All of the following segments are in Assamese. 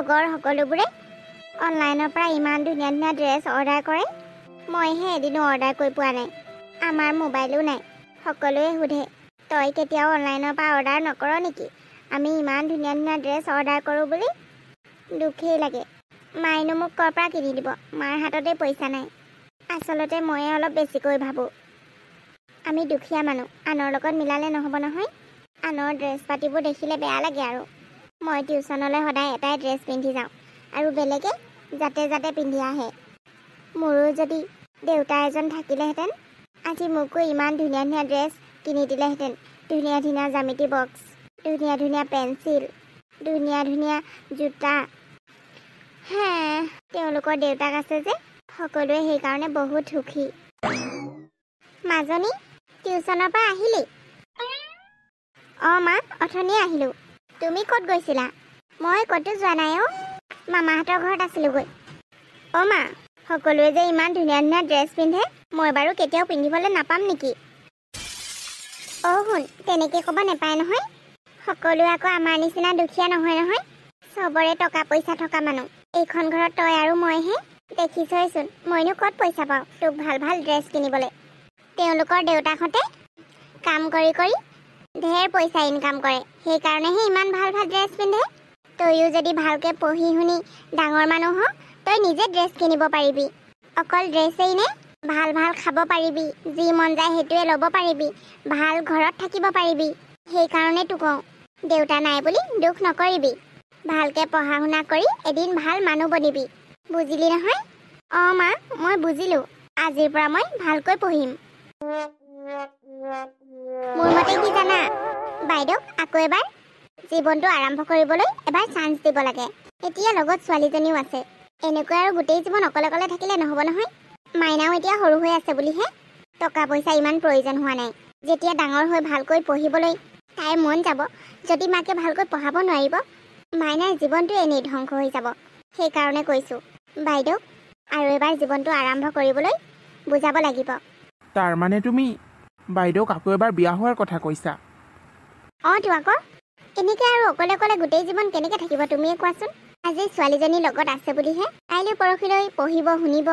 লগৰ সকলোবোৰে অনলাইনৰ পৰা ইমান ধুনীয়া ধুনীয়া ড্ৰেছ অৰ্ডাৰ কৰে। মইহে এদিনো অৰ্ডাৰ কৰি পোৱা নাই। আমাৰ মোবাইলো নাই। সকলোৱে সোধে, তই কেতিয়াও অনলাইনৰ পৰা অৰ্ডাৰ নকৰ নেকি? আমি ইমান ধুনীয়া ধুনীয়া ড্ৰেছ অৰ্ডাৰ কৰোঁ বুলি। দুখেই লাগে। মায়েনো মোক ক'ৰ পৰা কিনি দিব? মাৰ হাততে পইচা নাই। আচলতে ময়ে অলপ বেছিকৈ ভাবোঁ। আমি দুখীয়া মানুহ, আনৰ লগত মিলালে নহ'ব নহয়। আনৰ ড্ৰেছ পাতিবোৰ দেখিলে বেয়া লাগে আৰু। মই টিউশ্যনলৈ সদায় এটাই ড্ৰেছ পিন্ধি যাওঁ আৰু বেলেগে যাতে যাতে পিন্ধি আহে। মোৰো যদি দেউতা এজন থাকিলেহেঁতেন, আজি মোকো ইমান ধুনীয়া ধুনীয়া ড্ৰেছ কিনি দিলেহেঁতেন। ধুনীয়া ধুনীয়া জ্যামিতি বক্স, ধুনীয়া ধুনীয়া পেঞ্চিল, ধুনীয়া ধুনীয়া জোতা। হে, তেওঁলোকৰ দেউতাক আছে যে, সকলোৱে সেইকাৰণে বহুত সুখী। মাজনী, টিউশ্যনৰ পৰা আহিলি? অঁ মা, অথনিয়ে আহিলোঁ। তুমি ক'ত গৈছিলা? মই ক'তো যোৱা নাই অ', মামাহঁতৰ ঘৰত আছিলোঁগৈ। অঁ মা, সকলোৱে যে ইমান ধুনীয়া ধুনীয়া ড্ৰেছ পিন্ধে, মই বাৰু কেতিয়াও পিন্ধিবলৈ নাপাম নেকি? অঁ শুন, তেনেকৈ ক'ব নাপায় নহয়। সকলোৱে আকৌ আমাৰ নিচিনা দুখীয়া নহয় নহয়। চবৰে টকা পইচা থকা মানুহ। এইখন ঘৰত তই আৰু মইহে। দেখিছইচোন, মইনো ক'ত পইচা পাওঁ তোক ভাল ভাল ড্ৰেছ কিনিবলৈ। তেওঁলোকৰ দেউতাকহঁতে কাম কৰি কৰি ঢেৰ পইচা ইনকাম কৰে, সেইকাৰণেহে ইমান ভাল ভাল ড্ৰেছ পিন্ধে। তইও যদি ভালকৈ পঢ়ি শুনি ডাঙৰ মানুহ হ, তই নিজে ড্ৰেছ কিনিব পাৰিবি। অকল ড্ৰেছেই নে, ভাল ভাল খাব পাৰিবি, যি মন যায় সেইটোৱে ল'ব পাৰিবি, ভাল ঘৰত থাকিব পাৰিবি। সেইকাৰণেতো কওঁ, দেউতা নাই বুলি দুখ নকৰিবি। ভালকৈ পঢ়া শুনা কৰি এদিন ভাল মানুহ বনিবি, বুজিলি নহয়? অঁ মা, মই বুজিলোঁ। আজিৰ পৰা মই ভালকৈ পঢ়িম। মোৰ মতে কি জানা, বাইদেউক আকৌ এবাৰ জীৱনটো আৰম্ভ কৰিবলৈ এবাৰ চান্স দিব লাগে। এতিয়া লগত ছোৱালীজনীও আছে। এনেকৈ আৰু গোটেই জীৱন অকলে অকলে থাকিলে নহ'ব নহয়। মাইনাও এতিয়া সৰু হৈ আছে বুলিহে টকা পইচা ইমান প্ৰয়োজন হোৱা নাই। যেতিয়া ডাঙৰ হৈ ভালকৈ পঢ়িবলৈ তাইৰ মন যাব, যদি মাকে ভালকৈ পঢ়াব নোৱাৰিব, মাইনাৰ জীৱনটো এনেই ধ্বংস হৈ যাব। সেইকাৰণে কৈছোঁ, বাইদেউক আৰু এবাৰ জীৱনটো আৰম্ভ কৰিবলৈ বুজাব লাগিব। তাৰমানে তুমি বাইদেউক আকৌ এবাৰ বিয়া হোৱাৰ কথা কৈছা? অঁ তো আকৌ, এনেকৈ আৰু অকলে অকলে গোটেই জীৱন কেনেকৈ থাকিব তুমিয়ে কোৱাচোন? আজি ছোৱালীজনীৰ লগত আছে বুলিহে কাইলৈ পৰহিলৈ পঢ়িব শুনিব,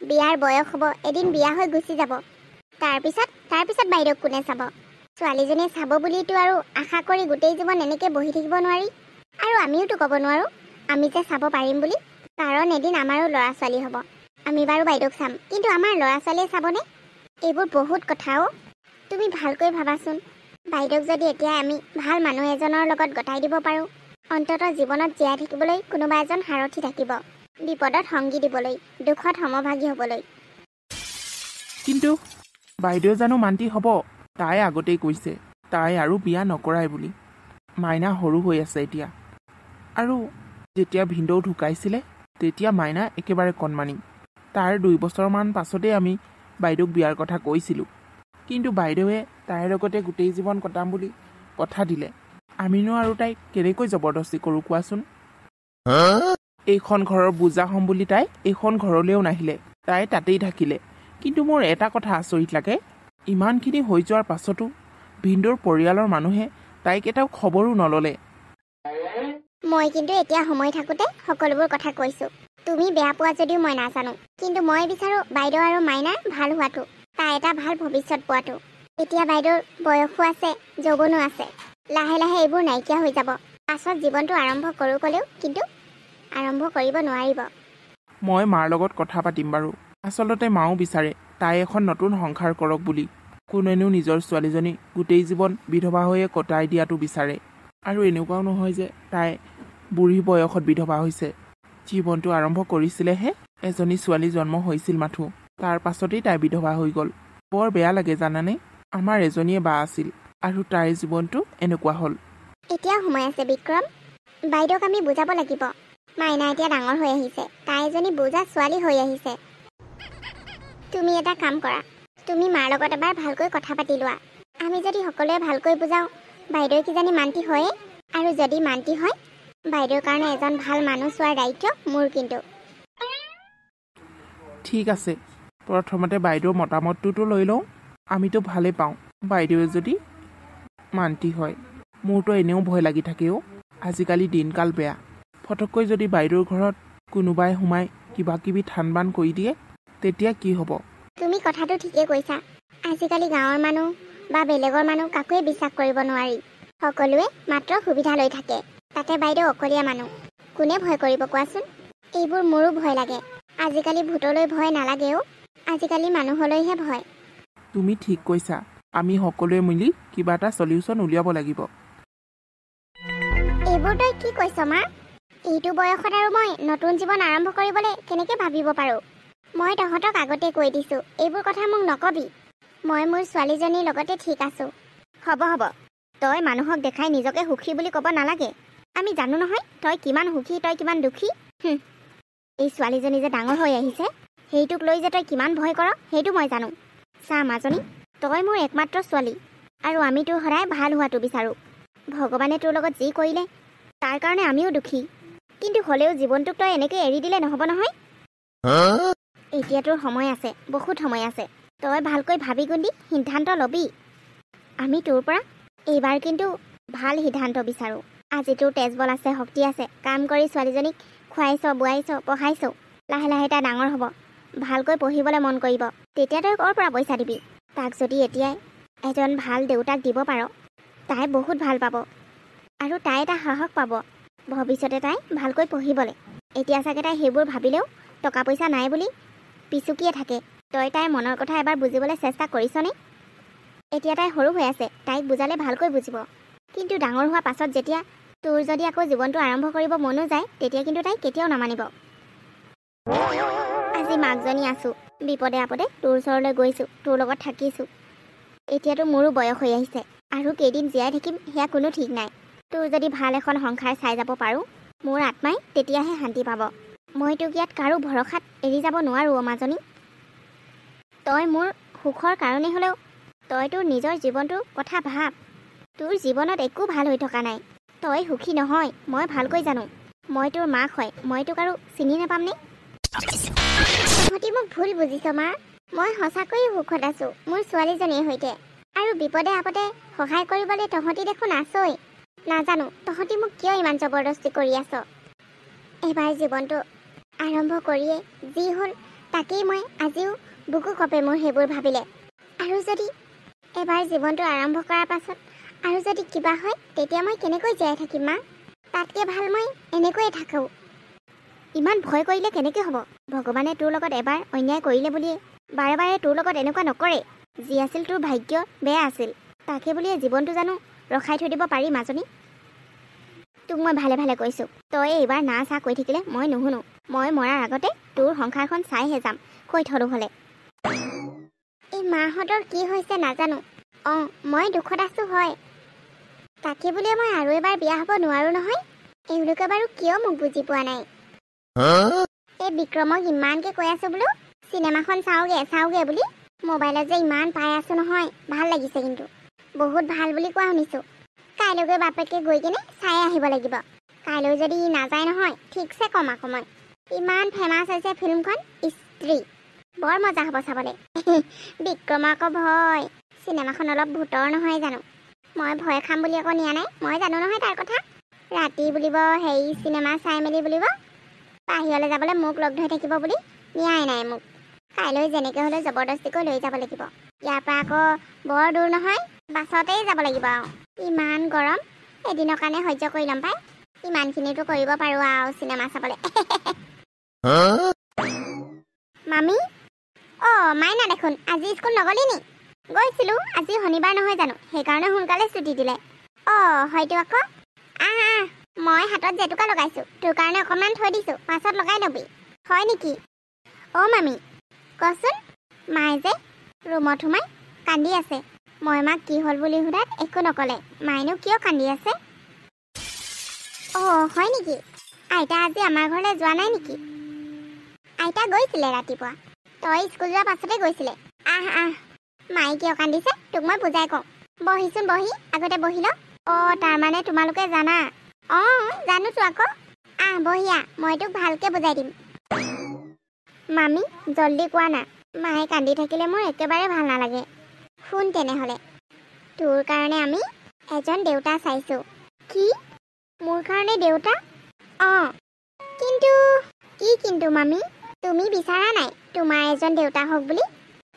বিয়াৰ বয়স হ'ব, এদিন বিয়া হৈ গুচি যাব। তাৰপিছত বাইদেউক কোনে চাব? ছোৱালীজনীয়ে চাব বুলিতো আৰু আশা কৰি গোটেই জীৱন এনেকৈ বহি থাকিব নোৱাৰি। আৰু আমিওতো ক'ব নোৱাৰোঁ আমি যে চাব পাৰিম বুলি, কাৰণ এদিন আমাৰো ল'ৰা ছোৱালী হ'ব। আমি বাৰু বাইদেউক চাম, কিন্তু আমাৰ ল'ৰা ছোৱালীয়ে চাবনে? এইবোৰ বহুত কথাও। তুমি ভালকৈ ভাবাচোন, বাইদেউক যদি এতিয়া আমি ভাল মানুহ এজনৰ লগত গতাই দিব পাৰোঁ, অন্ততঃ জীৱনত জীয়াই থাকিবলৈ কোনোবা এজন সাৰথি থাকিব, বিপদত সংগী দিবলৈ, দুখত সমভাগী হ'বলৈ। কিন্তু বাইদেউ জানো মান্তি হ'ব? তাই আগতেই কৈছে তাই আৰু বিয়া নকৰাই বুলি। মাইনা সৰু হৈ আছে এতিয়া। আৰু যেতিয়া ভিনদেউ ঢুকাইছিলে তেতিয়া মাইনা একেবাৰে কণমানি। তাৰ 2 বছৰমান পাছতেই আমি বাইদেউক বিয়াৰ কথা কৈছিলোঁ। কিন্তু বাইদেৱে তাইৰ লগতে গোটেই জীৱন কটাম বুলি কথা দিলে। আমিনো আৰু তাইক কেনেকৈ জবৰদস্তি কৰোঁ কোৱাচোন? এইখন ঘৰৰ বুজা হ'ম বুলি তাই এইখন ঘৰলৈও নাহিলে, তাই তাতেই থাকিলে। কিন্তু মোৰ এটা কথা আচৰিত লাগে, ইমানখিনি হৈ যোৱাৰ পাছতো ভিনদেউৰ পৰিয়ালৰ মানুহে তাইক এটাও খবৰো নল'লে। মই কিন্তু এতিয়া সময় থাকোঁতে সকলোবোৰ কথা কৈছোঁ। তুমি বেয়া পোৱা যদিও মই নাজানো, কিন্তু মই বিচাৰোঁ বাইদেউ আৰু মাইনাৰ ভাল হোৱাটো, তাই এটা ভাল ভৱিষ্যত পোৱাটো। এতিয়া বাইদেউৰ বয়সো আছে, যৌৱনো আছে। লাহে লাহে এইবোৰ নাইকিয়া হৈ যাব। পাছত জীৱনটো আৰম্ভ কৰোঁ ক'লেও কিন্তু আৰম্ভ কৰিব নোৱাৰিব। মই মাৰ লগত কথা পাতিম বাৰু। আচলতে মাও বিচাৰে তাই এখন নতুন সংসাৰ কৰক বুলি। কোনেনো নিজৰ ছোৱালীজনী গোটেই জীৱন বিধৱা হৈয়ে কটাই দিয়াটো বিচাৰে? আৰু এনেকুৱাও নহয় যে তাই বুঢ়ী বয়সত বিধৱা হৈছে। জীৱনটো আৰম্ভ কৰিছিলেহে, এজনী ছোৱালী জন্ম হৈছিল মাথো, তাৰ পাছতেই তাই বিধৱা হৈ গ'ল। বৰ বেয়া লাগে জানানে? আমাৰ এজনীয়ে বা আছিল আৰু তাইৰ জীৱনটো এনেকুৱা হ'ল। এতিয়াও সময় আছে বিক্ৰম, বাইদেউক আমি বুজাব লাগিব। মাইনা এতিয়া ডাঙৰ হৈ আহিছে, তাই এজনী বুজা ছোৱালী হৈ আহিছে। তুমি এটা কাম কৰা, তুমি মাৰ লগত এবাৰ ভালকৈ কথা পাতি লোৱা। আমি যদি সকলোৱে ভালকৈ বুজাওঁ, বাইদেউ কিজানি মান্তি হয়ে। আৰু যদি মান্তি হয়, বাইদেউৰ কাৰণে এজন ভাল মানুহ চোৱাৰ দায়িত্ব মোৰ। কিন্তু ঠিক আছে, প্ৰথমতে বাইদেউৰ মতামতটোতো লৈ লওঁ। আমিতো ভালেই পাওঁ বাইদেৱে যদি মান্তি হয়। মোৰতো এনেও ভয় লাগি থাকেও, আজিকালি দিনকাল বেয়া, ফটককৈ যদি বাইদেউৰ ঘৰত কোনোবাই সোমাই কিবা কিবি ঠান বান কৰি দিয়ে তেতিয়া কি হ'ব? তুমি কথাটো ঠিকেই কৈছা। আজিকালি গাঁৱৰ মানুহ বা বেলেগৰ মানুহ কাকোৱে বিশ্বাস কৰিব নোৱাৰি। সকলোৱে মাত্ৰ সুবিধা লৈ থাকে। তাতে বাইদেউ অকলীয়া মানুহ, কোনে ভয় কৰিব কোৱাচোন? এইবোৰ মোৰো ভয় লাগে। আজিকালি ভূতলৈ ভয় নালাগেও, আজিকালি মানুহলৈহে ভয়। তুমি ঠিক কৈছা। আমি সকলোৱে মিলি কিবা এটা সলিউশ্যন উলিয়াব লাগিব। এইবোৰ তই কি কৈছ মা? এইটো বয়সত আৰু মই নতুন জীৱন আৰম্ভ কৰিবলৈ কেনেকৈ ভাবিব পাৰোঁ? মই তহঁতক আগতে কৈ দিছোঁ, এইবোৰ কথা মোক নকবি। মই মোৰ ছোৱালীজনীৰ লগতে ঠিক আছোঁ। হ'ব হ'ব, তই মানুহক দেখাই নিজকে সুখী বুলি ক'ব নালাগে। আমি জানো নহয় তই কিমান সুখী, তই কিমান দুখী। এই ছোৱালীজনী যে ডাঙৰ হৈ আহিছে, সেইটোক লৈ যে তই কিমান ভয় কৰ সেইটো মই জানো। চা মাজনী, তই মোৰ একমাত্ৰ ছোৱালী আৰু আমি তোৰ সদায় ভাল হোৱাটো বিচাৰোঁ। ভগৱানে তোৰ লগত যি কৰিলে তাৰ কাৰণে আমিও দুখী, কিন্তু হ'লেও জীৱনটোক তই এনেকৈ এৰি দিলে নহ'ব নহয়। এতিয়া তোৰ সময় আছে, বহুত সময় আছে। তই ভালকৈ ভাবি গুন্দি সিদ্ধান্ত ল'বি। আমি তোৰ পৰা এইবাৰ কিন্তু ভাল সিদ্ধান্ত বিচাৰোঁ। আজি তোৰ তেজবল আছে, শক্তি আছে, কাম কৰি ছোৱালীজনীক খুৱাইছ, বোৱাইছ, পঢ়াইছ। লাহে লাহে তাই ডাঙৰ হ'ব, ভালকৈ পঢ়িবলৈ মন কৰিব। তেতিয়া তই ক'ৰ পৰা পইচা দিবি? তাক যদি এতিয়াই এজন ভাল দেউতাক দিব পাৰ, তাই বহুত ভাল পাব আৰু তাই এটা সাহস পাব ভৱিষ্যতে তাই ভালকৈ পঢ়িবলৈ। এতিয়া চাগে তাই সেইবোৰ ভাবিলেও টকা পইচা নাই বুলি পিচুকিয়ে থাকে। তই তাইৰ মনৰ কথা এবাৰ বুজিবলৈ চেষ্টা কৰিছনে? এতিয়া তাই সৰু হৈ আছে, তাইক বুজালে ভালকৈ বুজিব। কিন্তু ডাঙৰ হোৱাৰ পাছত যেতিয়া তোৰ যদি আকৌ জীৱনটো আৰম্ভ কৰিব মনো যায়, তেতিয়া কিন্তু তাই কেতিয়াও নামানিব। আজি মাকজনী আছোঁ, বিপদে আপদে তোৰ ওচৰলৈ গৈছোঁ, তোৰ লগত থাকিছোঁ। এতিয়াতো মোৰো বয়স হৈ আহিছে, আৰু কেইদিন জীয়াই থাকিম সেয়া কোনো ঠিক নাই। তোৰ যদি ভাল এখন সংসাৰ চাই যাব পাৰোঁ, মোৰ আত্মাই তেতিয়াহে শান্তি পাব। মই তোক ইয়াত কাৰো ভৰসাত এৰি যাব নোৱাৰোঁ অ' মাজনী। তই মোৰ সুখৰ কাৰণে হ'লেও তই তোৰ নিজৰ জীৱনটোৰ কথা ভাব। তোৰ জীৱনত একো ভাল হৈ থকা নাই, তই সুখী নহয়, মই ভালকৈ জানো। মই তোৰ মাক হয়, মই তোক আৰু চিনি নাপামনে? তহঁতি মোক ভুল বুজিছ মা। মই সঁচাকৈয়ে সুখত আছোঁ মোৰ ছোৱালীজনীৰ সৈতে, আৰু বিপদে আপদে সহায় কৰিবলৈ তহঁতি দেখোন আছই। নাজানো তহঁতি মোক কিয় ইমান জবৰদস্তি কৰি আছ। এবাৰ জীৱনটো আৰম্ভ কৰিয়ে যি হ'ল তাকেই মই আজিও বুকু কপে মোৰ সেইবোৰ ভাবিলে। আৰু যদি এবাৰ জীৱনটো আৰম্ভ কৰাৰ পাছত আৰু যদি কিবা হয়, তেতিয়া মই কেনেকৈ জীয়াই থাকিম মা? তাতকৈ ভাল মই এনেকৈয়ে থাকোঁ। ইমান ভয় কৰিলে কেনেকৈ হ'ব? ভগৱানে তোৰ লগত এবাৰ অন্যায় কৰিলে বুলিয়ে বাৰে বাৰে তোৰ লগত এনেকুৱা নকৰে। যি আছিল তোৰ ভাগ্য বেয়া আছিল, তাকে বুলিয়ে জীৱনটো জানো ৰখাই থৈ দিব পাৰি মাজনী? তোক মই ভালে ভালে কৈছোঁ, তই এইবাৰ না চা কৈ থাকিলে মই নুশুনো। মই মৰাৰ আগতে তোৰ সংসাৰখন চাইহে যাম, কৈ থলোঁ হ'লে। এই মাহঁতৰ কি হৈছে নাজানো। অঁ, মই দুখত আছোঁ হয়, তাকে বুলিয়ে মই আৰু এবাৰ বিয়া হ'ব নোৱাৰোঁ নহয়। এওঁলোকে বাৰু কিয় মোক বুজি পোৱা নাই? এই বিক্ৰমক ইমানকৈ কৈ আছোঁ বোলো চিনেমাখন চাওঁগে বুলি। মোবাইলত যে ইমান পাই আছোঁ নহয়, ভাল লাগিছে কিন্তু। বহুত ভাল বুলি কোৱা শুনিছোঁ। কাইলৈগৈ বাপেকে গৈ কিনে চাই আহিব লাগিব। কাইলৈ যদি নাযায় নহয়, ঠিকছে কম আকৌ মই। ইমান ফেমাছ হৈছে ফিল্মখন স্ত্ৰী, বৰ মজা হ'ব চাবলৈ। বিক্ৰমৰ আকৌ ভয়, চিনেমাখন অলপ ভূতৰ নহয় জানো? মই ভয় খাম বুলি আকৌ নিয়া নাই, মই জানো নহয় তাৰ কথা। ৰাতি বুলিব হেৰি চিনেমা চাই মেলি বুলিব বাহিৰলৈ যাবলৈ মোক লগ ধৰি থাকিব বুলি নিয়াই নাই মোক। কাইলৈ যেনেকৈ হ'লেও জবৰদস্তিকৈ লৈ যাব লাগিব। ইয়াৰ পৰা আকৌ বৰ দূৰ নহয়, বাছতেই যাব লাগিব আৰু। ইমান গৰম, এদিনৰ কাৰণে সহ্য কৰি ল'ম পাই। ইমানখিনিতো কৰিব পাৰোঁ আৰু চিনেমা চাবলৈ। মামী, অ' মাইনা দেখোন আজি স্কুল নগলি নি? গৈছিলোঁ, আজি শনিবাৰ নহয় জানো, সেইকাৰণে সোনকালে ছুটি দিলে। অ' হয়তো আকৌ। আহ মই হাতত জেতুকা লগাইছোঁ, তোৰ কাৰণে অকণমান থৈ দিছোঁ, পাছত লগাই ল'বি। হয় নেকি? অ' মামী কচোন। মায়ে যে ৰুমত সোমাই কান্দি আছে। মই মাক কি হ'ল বুলি সোধাত একো নক'লে। মায়েনো কিয় কান্দি আছে? অ' হয় নেকি? আইতা আজি আমাৰ ঘৰলৈ যোৱা নাই নেকি? আইতা গৈছিলে ৰাতিপুৱা, তই স্কুল যোৱাৰ পাছতে গৈছিলে। আহ মায়ে কিয় কান্দিছে তোক মই বুজাই কওঁ। বহিচোন বহি, আগতে বহি ল। অ' তাৰমানে তোমালোকে জানা? অঁ জানোতো আকৌ। বহিয়া, মই তোক ভালকৈ বুজাই দিম। মামী জল্দি কোৱা না, মায়ে কান্দি থাকিলে মোৰ একেবাৰে ভাল নালাগে। শুন তেনেহ'লে, তোৰ কাৰণে আমি এজন দেউতা চাইছোঁ। কি? মোৰ কাৰণে দেউতা? অঁ কিন্তু কি কিন্তু মামী তুমি বিচৰা নাই তোমাৰ এজন দেউতা হওক বুলি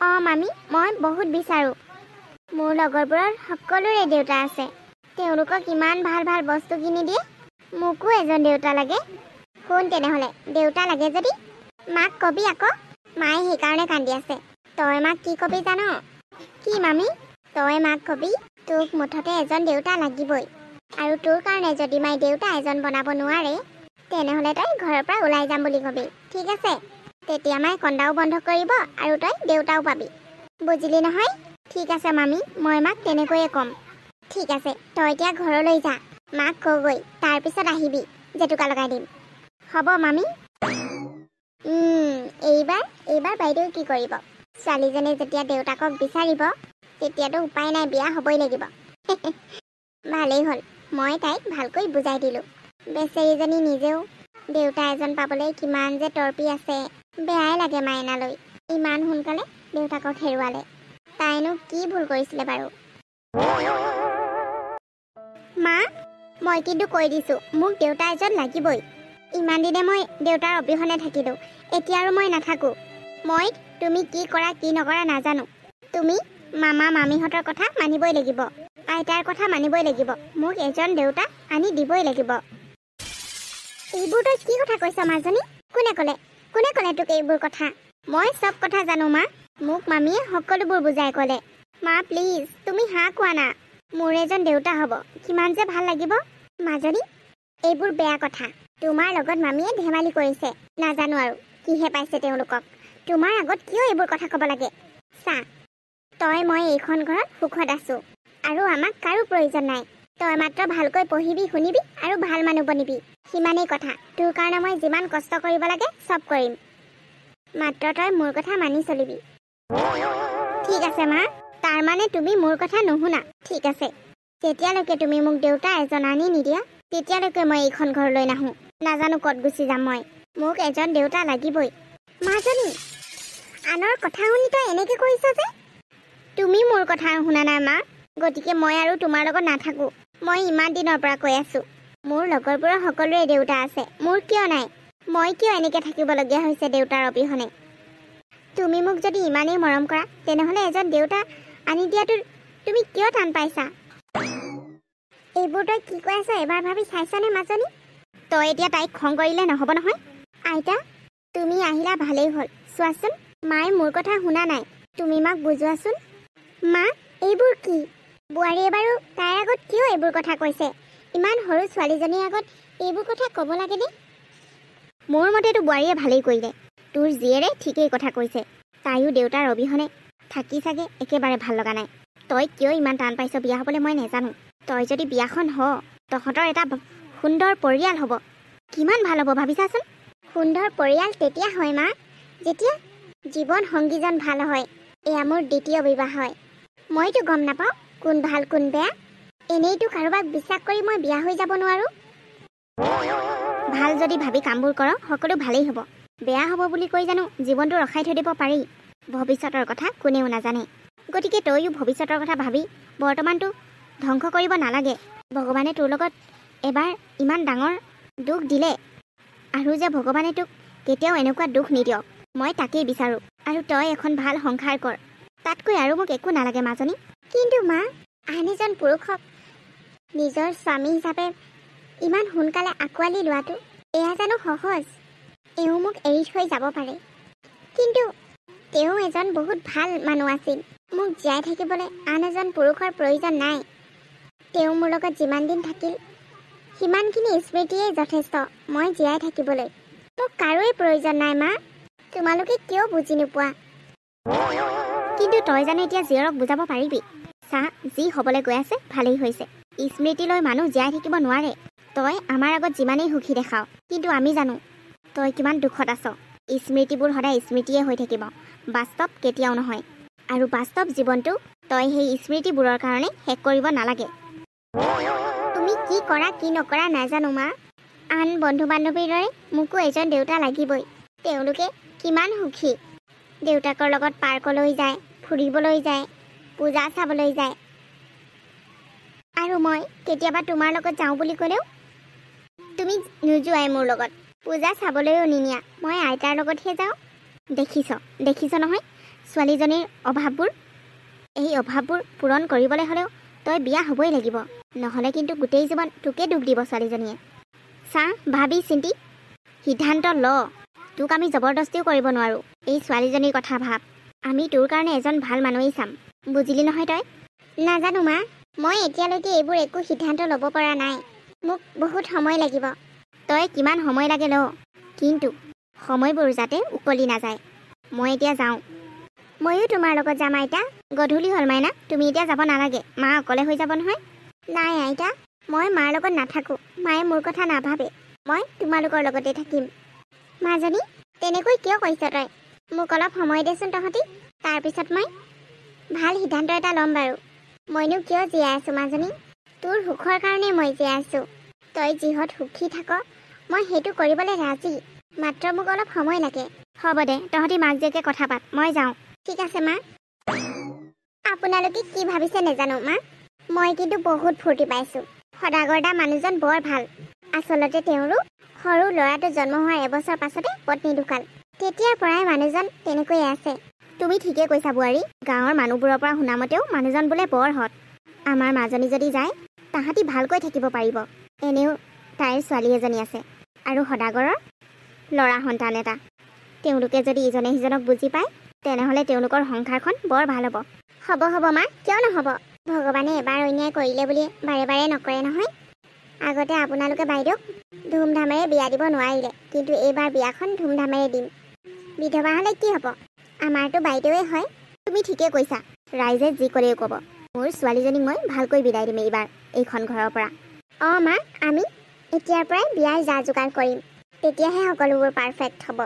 অঁ মামী মই বহুত বিচাৰোঁ মোৰ লগৰবোৰৰ সকলোৰে দেউতা আছে তেওঁলোকক ইমান ভাল ভাল বস্তু কিনি দিয়ে মোকো এজন দেউতা লাগে শুন তেনেহ'লে দেউতা লাগে যদি মাক কবি আকৌ মায়ে সেইকাৰণে কান্দি আছে তই মাক কি কবি জান কি মামী তই মাক কবি তোক মুঠতে এজন দেউতা লাগিবই আৰু তোৰ কাৰণে যদি মায়ে দেউতা এজন বনাব নোৱাৰে তেনেহ'লে তই ঘৰৰ পৰা ওলাই যাম বুলি কবি ঠিক আছে তেতিয়া মায়ে কন্দাও বন্ধ কৰিব আৰু তই দেউতাও পাবি বুজিলি নহয় ঠিক আছে মামী মই মাক তেনেকৈয়ে ক'ম ঠিক আছে তই এতিয়া ঘৰলৈ যা মাক কগৈ তাৰপিছত আহিবি জেতুকা লগাই দিম হ'ব মামী এইবাৰ বাইদেউ কি কৰিব ছোৱালীজনী যেতিয়া দেউতাকক বিচাৰিব তেতিয়াতো উপায় নাই বিয়া হ'বই লাগিব ভালেই হ'ল মই তাইক ভালকৈ বুজাই দিলোঁ বেচেৰীজনী নিজেও দেউতা এজন পাবলৈ কিমান যে তৰ্পি আছে বেয়াই লাগে মাইনালৈ ইমান সোনকালে দেউতাকক হেৰুৱালে তাইনো কি ভুল কৰিছিলে বাৰু মা মই কিন্তু কৈ দিছোঁ মোক দেউতা এজন লাগিবই ইমান দিনে মই দেউতাৰ অবিহনে থাকিলোঁ এতিয়া আৰু মই নাথাকোঁ মই তুমি কি কৰা কি নকৰা নাজানো তুমি মামা মামীহঁতৰ কথা মানিবই লাগিব আইতাৰ কথা মানিবই লাগিব মোক এজন দেউতা আনি দিবই লাগিব এইবোৰ তই কি কথা কৈছ মাজনী কোনে ক'লে তোক এইবোৰ কথা মই চব কথা জানো মা মোক মামীয়ে সকলোবোৰ বুজাই ক'লে মা প্লিজ তুমি হাঁ কোৱা না মোৰ এজন দেউতা হ'ব কিমান যে ভাল লাগিব মাজনী এইবোৰ বেয়া কথা তোমাৰ লগত মামীয়ে ধেমালি কৰিছে নাজানো আৰু কিহে পাইছে তেওঁলোকক তোমাৰ আগত কিয় এইবোৰ কথা ক'ব লাগে চা তই মই এইখন ঘৰত সুখত আছোঁ আৰু আমাক কাৰো প্ৰয়োজন নাই তই মাত্ৰ ভালকৈ পঢ়িবি শুনিবি আৰু ভাল মানুহ বনিবি সিমানেই কথা তোৰ কাৰণে মই যিমান কষ্ট কৰিব লাগে চব কৰিম মাত্ৰ তই মোৰ কথা মানি চলিবি ঠিক আছে মা তাৰমানে তুমি মোৰ কথা নুশুনা ঠিক আছে যেতিয়ালৈকে তুমি মোক দেউতা এজন আনি নিদিয়া তেতিয়ালৈকে মই এইখন ঘৰলৈ নাহোঁ নাজানো ক'ত গুচি যাম মই মোক এজন দেউতা লাগিবই মাজনী আনৰ কথা শুনি তই এনেকৈ কৰিছ যে তুমি মোৰ কথা শুনা নাই মা গতিকে মই আৰু তোমাৰ লগত নাথাকোঁ মই ইমান দিনৰ পৰা কৈ আছোঁ মোৰ লগৰবোৰৰ সকলোৰে দেউতা আছে মোৰ কিয় নাই মই কিয় এনেকৈ থাকিবলগীয়া হৈছে দেউতাৰ অবিহনে তুমি মোক যদি ইমানেই মৰম কৰা তেনেহ'লে এজন দেউতা আনি দিয়াটো তুমি কিয় টান পাইছা এইবোৰ তই কি কৈ আছ এবাৰ ভাবি চাইছনে মাজনী তই এতিয়া তাইক খং কৰিলে নহ'ব নহয় আইতা তুমি আহিলা ভালেই হ'ল চোৱাচোন মায়ে মোৰ কথা শুনা নাই তুমি মাক বুজোৱাচোন মা এইবোৰ কি বোৱাৰীয়ে বাৰু তাইৰ আগত কিয় এইবোৰ কথা কৈছে ইমান সৰু ছোৱালীজনীৰ আগত এইবোৰ কথা ক'ব লাগেনে মোৰ মতেতো বোৱাৰীয়ে ভালেই কৰিলে তোৰ জীয়েৰে ঠিকেই কথা কৈছে তাইও দেউতাৰ অবিহনে থাকি চাগে একেবাৰে ভাল লগা নাই তই কিয় ইমান টান পাইছ বিয়া হ'বলৈ মই নাজানো তই যদি বিয়াখন হ তহঁতৰ এটা সুন্দৰ পৰিয়াল হ'ব কিমান ভাল হ'ব ভাবিছাচোন সুন্দৰ পৰিয়াল তেতিয়া হয় মা যেতিয়া জীৱন সংগীজন ভাল হয় এয়া মোৰ দ্বিতীয় বিবাহ হয় মইতো গম নাপাওঁ কোন ভাল কোন বেয়া এনেইতো কাৰোবাক বিশ্বাস কৰি মই বিয়া হৈ যাব নোৱাৰোঁ ভাল যদি ভাবি কামবোৰ কৰ সকলো ভালেই হ'ব বেয়া হ'ব বুলি কৈ জানো জীৱনটো ৰখাই থৈ দিব পাৰি ভৱিষ্যতৰ কথা কোনেও নাজানে গতিকে তইও ভৱিষ্যতৰ কথা ভাবি বৰ্তমানটো ধ্বংস কৰিব নালাগে ভগৱানে তোৰ লগত এবাৰ ইমান ডাঙৰ দুখ দিলে আৰু যে ভগৱানে তোক কেতিয়াও এনেকুৱা দুখ নিদিয়ক মই তাকেই বিচাৰোঁ আৰু তই এখন ভাল সংসাৰ কৰ তাতকৈ আৰু মোক একো নালাগে মাজনী কিন্তু মা আন এজন পুৰুষক নিজৰ স্বামী হিচাপে ইমান সোনকালে আঁকোৱালি লোৱাটো এয়া জানো সহজ এওঁ মোক এৰি থৈ যাব পাৰে কিন্তু তেওঁ এজন বহুত ভাল মানুহ আছিল মোক জীয়াই থাকিবলৈ আন এজন পুৰুষৰ প্ৰয়োজন নাই তেওঁ মোৰ লগত যিমান দিন থাকিল সিমানখিনি স্মৃতিয়েই যথেষ্ট মই জীয়াই থাকিবলৈ মোক কাৰোৱেই প্ৰয়োজন নাই মা তোমালোকে কিয় বুজি নোপোৱা কিন্তু তই জানো এতিয়া জীয়ৰক বুজাব পাৰিবি চা যি হ'বলৈ গৈ আছে ভালেই হৈছে স্মৃতিলৈ মানুহ জীয়াই থাকিব নোৱাৰে তই আমাৰ আগত যিমানেই সুখী দেখাও কিন্তু আমি জানো তই কিমান দুখত আছ স্মৃতিবোৰ সদায় স্মৃতিয়ে হৈ থাকিব বাস্তৱ কেতিয়াও নহয় আৰু বাস্তৱ জীৱনটো তই সেই স্মৃতিবোৰৰ কাৰণে শেষ কৰিব নালাগে তুমি কি কৰা কি নকৰা নাজানো মা আন বন্ধু বান্ধৱীৰ দৰে মোকো এজন দেউতা লাগিবই তেওঁলোকে কিমান সুখী দেউতাকৰ লগত পাৰ্কলৈ যায় ফুৰিবলৈ যায় পূজা চাবলৈ যায় আৰু মই কেতিয়াবা তোমাৰ লগত যাওঁ বুলি ক'লেও তুমি নোযোৱাই মোৰ লগত পূজা চাবলৈও নিনিয়া মই আইতাৰ লগতহে যাওঁ দেখিছ নহয় ছোৱালীজনীৰ অভাৱবোৰ এই অভাৱবোৰ পূৰণ কৰিবলৈ হ'লেও তই বিয়া হ'বই লাগিব নহ'লে কিন্তু গোটেই জীৱন তোকে দুখ দিব ছোৱালীজনীয়ে চা ভাবি চিন্তি সিদ্ধান্ত ল তোক আমি জবৰদস্তিও কৰিব নোৱাৰোঁ এই ছোৱালীজনীৰ কথা ভাব আমি তোৰ কাৰণে এজন ভাল মানুহেই চাম বুজিলি নহয় তই নাজানো মা মই এতিয়ালৈকে এইবোৰ একো সিদ্ধান্ত ল'ব পৰা নাই মোক বহুত সময় লাগিব তই কিমান সময় লাগে ল কিন্তু সময়বোৰ যাতে উকলি নাযায় মই এতিয়া যাওঁ ময়ো তোমাৰ লগত যাম আইতা গধূলি হ'ল মাইনা তুমি এতিয়া যাব নালাগে মা অকলে হৈ যাব নহয় নাই আইতা মই মাৰ লগত নাথাকোঁ মায়ে মোৰ কথা নাভাবে মই তোমালোকৰ লগতে থাকিম মাজনী তেনেকৈ কিয় কৈছ তই মোক অলপ সময় দেচোন তহঁতি তাৰপিছত মই ভাল সিদ্ধান্ত এটা ল'ম বাৰু মইনো কিয় জীয়াই আছোঁ মাজনী তোৰ সুখৰ কাৰণে মই জীয়াই আছোঁ তই যিহত সুখী থাক মই সেইটো কৰিবলৈ ৰাজি মাত্ৰ মোক অলপ সময় লাগে হ'ব দে তহঁতি মাক জীয়েকে কথা পাত মই যাওঁ ঠিক আছে মা আপোনালোকে কি ভাবিছে নেজানো মা মই কিন্তু বহুত ফূৰ্তি পাইছোঁ সদাগৰ দা মানুহজন বৰ ভাল আচলতে তেওঁৰো সৰু ল'ৰাটো জন্ম হোৱাৰ এবছৰ পাছতে পত্নী ঢুকাল তেতিয়াৰ পৰাই মানুহজন তেনেকৈয়ে আছে তুমি ঠিকে কৈছা বোৱাৰী গাঁৱৰ মানুহবোৰৰ পৰা শুনামতেও মানুহজন বোলে বৰ হত আমাৰ মাজনী যদি যায় তাহাঁতি ভালকৈ থাকিব পাৰিব এনেও তাইৰ ছোৱালী এজনী আছে আৰু সদাগৰৰ ল'ৰা সন্তান এটা তেওঁলোকে যদি ইজনে সিজনক বুজি পায় তেনেহ'লে তেওঁলোকৰ সংসাৰখন বৰ ভাল হ'ব মা কিয় নহ'ব ভগৱানে এবাৰ অন্যায় কৰিলে বুলি বাৰে বাৰে নকৰে নহয় আগতে আপোনালোকে বাইদেউক ধুমধামেৰে বিয়া দিব নোৱাৰিলে কিন্তু এইবাৰ বিয়াখন ধুমধামেৰে দিম বিধৱা হ'লে কি হ'ব আমাৰতো বাইদেউৱে হয় তুমি ঠিকে কৈছা ৰাইজে যি ক'লেও ক'ব মোৰ ছোৱালীজনীক মই ভালকৈ বিদায় দিম এইবাৰ এইখন ঘৰৰ পৰা অঁ মা আমি এতিয়াৰ পৰাই বিয়াৰ যা যোগাৰ কৰিম তেতিয়াহে সকলোবোৰ পাৰফেক্ট হ'ব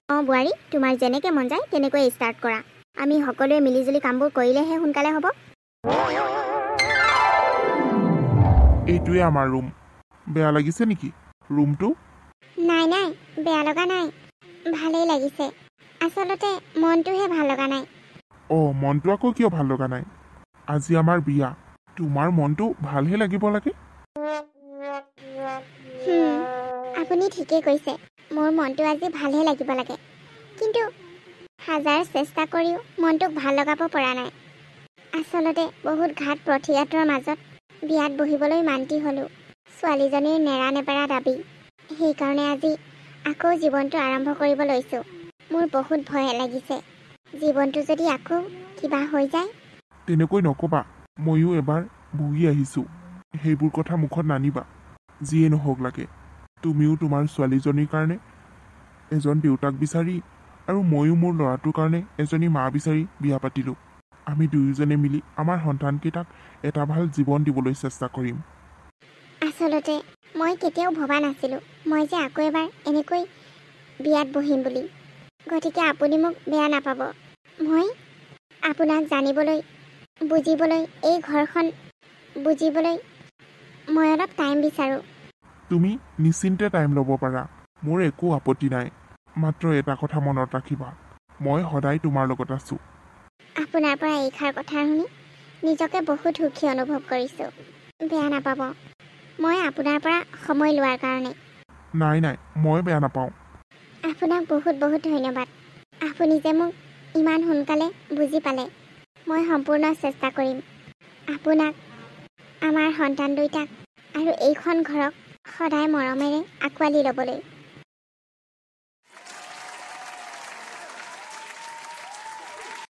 অঁ বোৱাৰী তোমাৰ যেনেকৈ মন যায় তেনেকৈ ষ্টাৰ্ট কৰা আমি সকলোৱে মিলিজুলি কামবোৰ কৰিলেহে সোনকালে হ'ব এইটোৱে আমাৰ ৰুম বেয়া লাগিছে নেকি ৰুমটো নাই বেয়া লগা নাই ভালেই লাগিছে আচলতে মনটোহে ভাল লগা নাই অঁ মনটো আকৌ কিয় ভাল লগা নাই আজি আমাৰ বিয়া তোমাৰ মনটো ভালহে লাগিব লাগে আপুনি ঠিকেই কৈছে মোৰ মনটো আজি ভালহে লাগিব লাগে কিন্তু হাজাৰ চেষ্টা কৰিও মনটোক ভাল লগাব পৰা নাই আচলতে বহুত ঘাট প্ৰতিঘাতৰ মাজত বিয়াত বহিবলৈ মান্তি হ'লোঁ ছোৱালীজনীৰ নেৰা নেপেৰা দাবী সেইকাৰণে আজি আকৌ জীৱনটো আৰম্ভ কৰিব লৈছোঁ মোৰ বহুত ভয় লাগিছে জীৱনটো যদি আকৌ কিবা হৈ যায় তেনেকৈ নক'বা ময়ো এবাৰ বহি আহিছোঁ সেইবোৰ কথা মুখত নানিবা যিয়ে নহওক লাগে তুমিও তোমাৰ ছোৱালীজনীৰ কাৰণে এজন দেউতাক বিচাৰি আৰু ময়ো মোৰ ল'ৰাটোৰ কাৰণে এজনী মা বিচাৰি বিয়া পাতিলোঁ আমি দুয়োজনে মিলি আমাৰ সন্তানকেইটাক এটা ভাল জীৱন দিবলৈ চেষ্টা কৰিম আচলতে মই কেতিয়াও ভবা নাছিলোঁ মই যে আকৌ এবাৰ এনেকৈ বিয়াত বহিম বুলি গতিকে আপুনি মোক বেয়া নাপাব মই আপোনাক জানিবলৈ বুজিবলৈ এই ঘৰখন বুজিবলৈ মই অলপ টাইম বিচাৰোঁ তুমি নিশ্চিন্তে টাইম ল'ব পাৰা মোৰ একো আপত্তি নাই মাত্ৰ এটা কথা মনত ৰাখিবা মই সদায় তোমাৰ লগত আছোঁ আপোনাৰ পৰা এইষাৰ কথা শুনি নিজকে বহুত সুখী অনুভৱ কৰিছোঁ বেয়া নাপাব মই আপোনাৰ পৰা সময় লোৱাৰ কাৰণে নাই মই বেয়া নাপাওঁ আপোনাক বহুত বহুত ধন্যবাদ আপুনি যে মোক ইমান সোনকালে বুজি পালে মই সম্পূৰ্ণ চেষ্টা কৰিম আপোনাক আমাৰ সন্তান দুইটাক আৰু এইখন ঘৰক সদায় মৰমেৰে আঁকোৱালি ল'বলৈ